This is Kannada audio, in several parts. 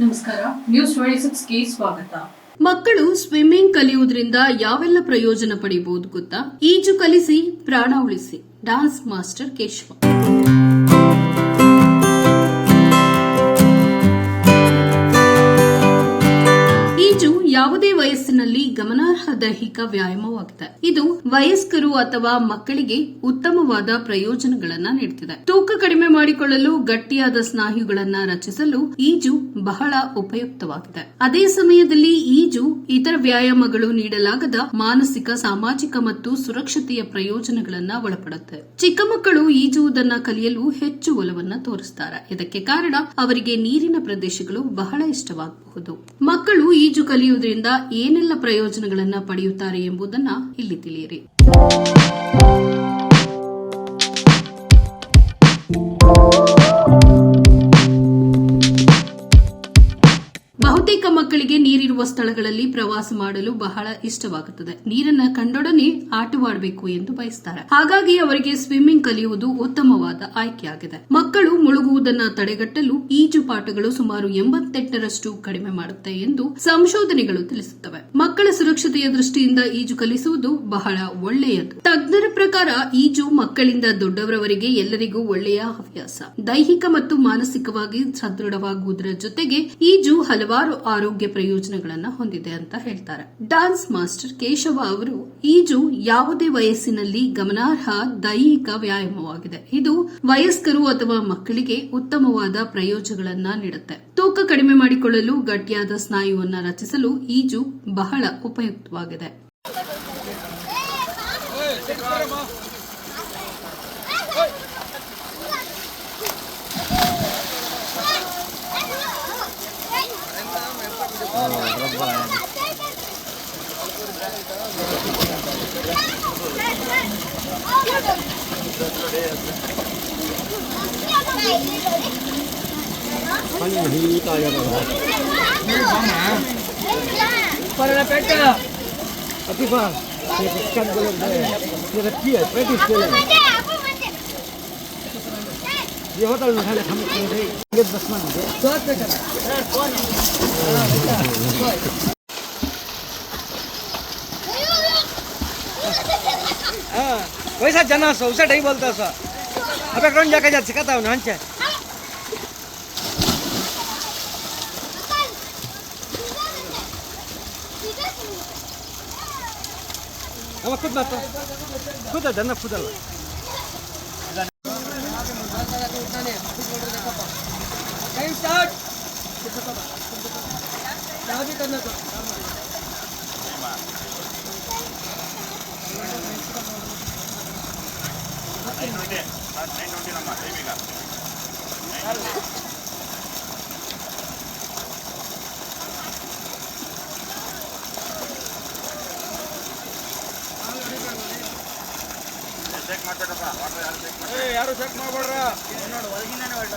ನಮಸ್ಕಾರ, ನ್ಯೂಸ್ 26ಗೆ ಸ್ವಾಗತ. ಮಕ್ಕಳು ಸ್ವಿಮ್ಮಿಂಗ್ ಕಲಿಯುವುದರಿಂದ ಯಾವೆಲ್ಲ ಪ್ರಯೋಜನ ಪಡೆಯಬಹುದು ಗೊತ್ತಾ? ಈಜು ಕಲಿಸಿ ಪ್ರಾಣ ಉಳಿಸಿ. Dance master Keshava. ಈಜು ಯಾವುದೇ ವಯಸ್ಸಿನಲ್ಲಿ ಗಮನಾರ್ಹ ದೈಹಿಕ ವ್ಯಾಯಾಮವಾಗಿದೆ. ಇದು ವಯಸ್ಕರು ಅಥವಾ ಮಕ್ಕಳಿಗೆ ಉತ್ತಮವಾದ ಪ್ರಯೋಜನಗಳನ್ನು ನೀಡುತ್ತಿದೆ. ತೂಕ ಕಡಿಮೆ ಮಾಡಿಕೊಳ್ಳಲು, ಗಟ್ಟಿಯಾದ ಸ್ನಾಯುಗಳನ್ನು ರಚಿಸಲು ಈಜು ಬಹಳ ಉಪಯುಕ್ತವಾಗಿದೆ. ಅದೇ ಸಮಯದಲ್ಲಿ ಈಜು ಇತರ ವ್ಯಾಯಾಮಗಳು ನೀಡಲಾಗದ ಮಾನಸಿಕ, ಸಾಮಾಜಿಕ ಮತ್ತು ಸುರಕ್ಷತೆಯ ಪ್ರಯೋಜನಗಳನ್ನು ಒಳಪಡುತ್ತೆ. ಚಿಕ್ಕ ಮಕ್ಕಳು ಈಜುವುದನ್ನು ಕಲಿಯಲು ಹೆಚ್ಚು ಒಲವನ್ನು ತೋರಿಸುತ್ತಾರೆ. ಇದಕ್ಕೆ ಕಾರಣ ಅವರಿಗೆ ನೀರಿನ ಪ್ರದೇಶಗಳು ಬಹಳ ಇಷ್ಟವಾಗಬಹುದು. ಮಕ್ಕಳು ಈಜು ಕಲಿಯುವುದರಿಂದ ಏನೆಲ್ಲ ಪ್ರಯೋಜನಗಳನ್ನು ಪಡೆಯುತ್ತಾರೆ ಎಂಬುದನ್ನು ಇಲ್ಲಿ ತಿಳಿಯಿರಿ. ಬಹುತೇಕ ಮಕ್ಕಳಿಗೆ ನೀರಿರುವ ಸ್ಥಳಗಳಲ್ಲಿ ಪ್ರವಾಸ ಮಾಡಲು ಬಹಳ ಇಷ್ಟವಾಗುತ್ತದೆ. ನೀರನ್ನ ಕಂಡೊಡನೆ ಆಟವಾಡಬೇಕು ಎಂದು ಬಯಸುತ್ತಾರೆ. ಹಾಗಾಗಿ ಅವರಿಗೆ ಸ್ವಿಮ್ಮಿಂಗ್ ಕಲಿಯುವುದು ಉತ್ತಮವಾದ ಆಯ್ಕೆಯಾಗಿದೆ. ಮಕ್ಕಳು ಮುಳುಗುವುದನ್ನು ತಡೆಗಟ್ಟಲು ಈಜು ಪಾಠಗಳು ಸುಮಾರು 88% ಕಡಿಮೆ ಮಾಡುತ್ತೆ ಎಂದು ಸಂಶೋಧನೆಗಳು ತಿಳಿಸುತ್ತವೆ. ಮಕ್ಕಳ ಸುರಕ್ಷತೆಯ ದೃಷ್ಟಿಯಿಂದ ಈಜು ಕಲಿಸುವುದು ಬಹಳ ಒಳ್ಳೆಯದು. ತಜ್ಞರ ಪ್ರಕಾರ ಈಜು ಮಕ್ಕಳಿಂದ ದೊಡ್ಡವರವರೆಗೆ ಎಲ್ಲರಿಗೂ ಒಳ್ಳೆಯ ಹವ್ಯಾಸ. ದೈಹಿಕ ಮತ್ತು ಮಾನಸಿಕವಾಗಿ ಸದೃಢವಾಗುವುದರ ಜೊತೆಗೆ ಈಜು ಹಲವಾರು ಆರೋಗ್ಯ ಪ್ರಯೋಜನಗಳನ್ನು ಹೊಂದಿದೆ ಅಂತ ಹೇಳ್ತಾರೆ. ಡಾನ್ಸ್ ಮಾಸ್ಟರ್ ಕೇಶವ ಅವರು, ಈಜು ಯಾವುದೇ ವಯಸ್ಸಿನಲ್ಲಿ ಗಮನಾರ್ಹ ದೈಹಿಕ ವ್ಯಾಯಾಮವಾಗಿದೆ. ಇದು ವಯಸ್ಕರು ಅಥವಾ ಮಕ್ಕಳಿಗೆ ಉತ್ತಮವಾದ ಪ್ರಯೋಜನಗಳನ್ನು ನೀಡುತ್ತೆ. ತೂಕ ಕಡಿಮೆ ಮಾಡಿಕೊಳ್ಳಲು, ಗಟ್ಟಿಯಾದ ಸ್ನಾಯುವನ್ನು ರಚಿಸಲು ಈಜು ಬಹಳ ಉಪಯುಕ್ತವಾಗಿದೆ. Para la pesca. Atifa, ikan belum deh. Dia dia, practice dia. Dia hotel में खाले हम करे ये बस में दे शॉट पे कर हां वैसा जना सौसा नहीं बोलता सा अबे कौन जाके जा सिखाता हूं नांचे अब खुद ना तो खुद जना खुद टाइम स्टार्ट क्या भी करना तो ಯಾರು ಚೆಕ್ ಮಾಡಬೇಡ್ರ ನೋಡು ಒಳಗಿಂದಾನೆ ಹೊರಟ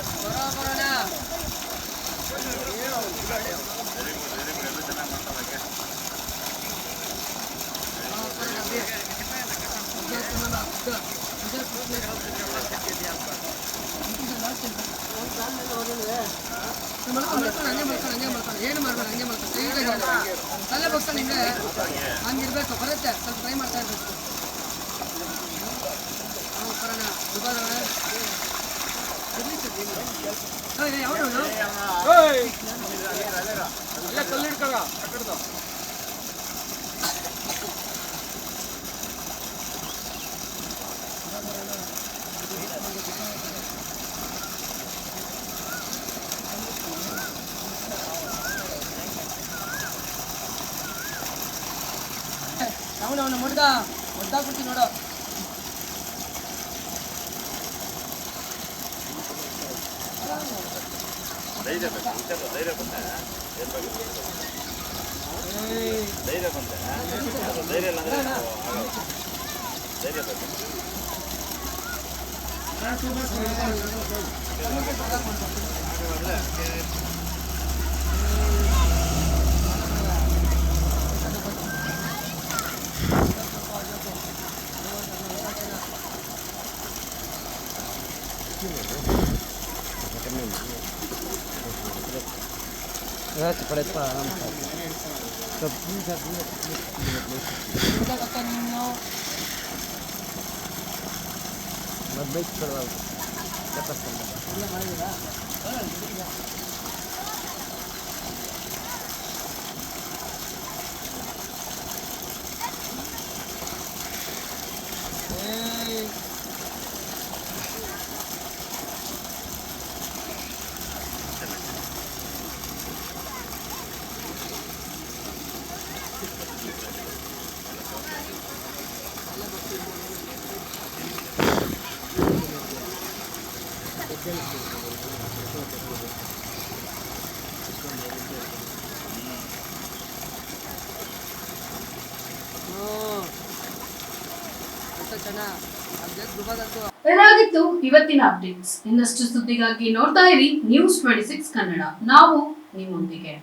ಬರೋಣ ಏನು ಮಾಡ್ಬೇಡ ಹಂಗೆ ಮಾಡ್ತಾರೆ ತಲೆ ಬಗ್ಸ ನಿಂಗೆ ಹಂಗಿರ್ಬೇಕು ಬರುತ್ತೆ ಸ್ವಲ್ಪ ಟ್ರೈ ಮಾಡ್ತಾ ಇರ್ಬೇಕು ಕಲ್ಲಿಡ್ಕಲ್ಲ ಅವನು ಮುಡ್ದ ಒದ್ದಾಗ್ಬಿಡ್ತೀನಿ ನೋಡು ಧೈರ್ಯ ಬಂದೆ ಧೈರ್ಯ ಬಂದೆ ಧೈರ್ಯ ಇಲ್ಲ ಧೈರ್ಯ ಬಂದೆ Ragazzi, paletta non so. Ma becco l'altro. Che passando? ಇದಾಗಿತ್ತು ಇವತ್ತಿನ ಅಪ್ಡೇಟ್ಸ್. ಇನ್ನಷ್ಟು ಸುದ್ದಿಗಾಗಿ ನೋಡ್ತಾ ಇರಿ ನ್ಯೂಸ್ 26 ಕನ್ನಡ. ನಾವು ನಿಮ್ಮೊಂದಿಗೆ.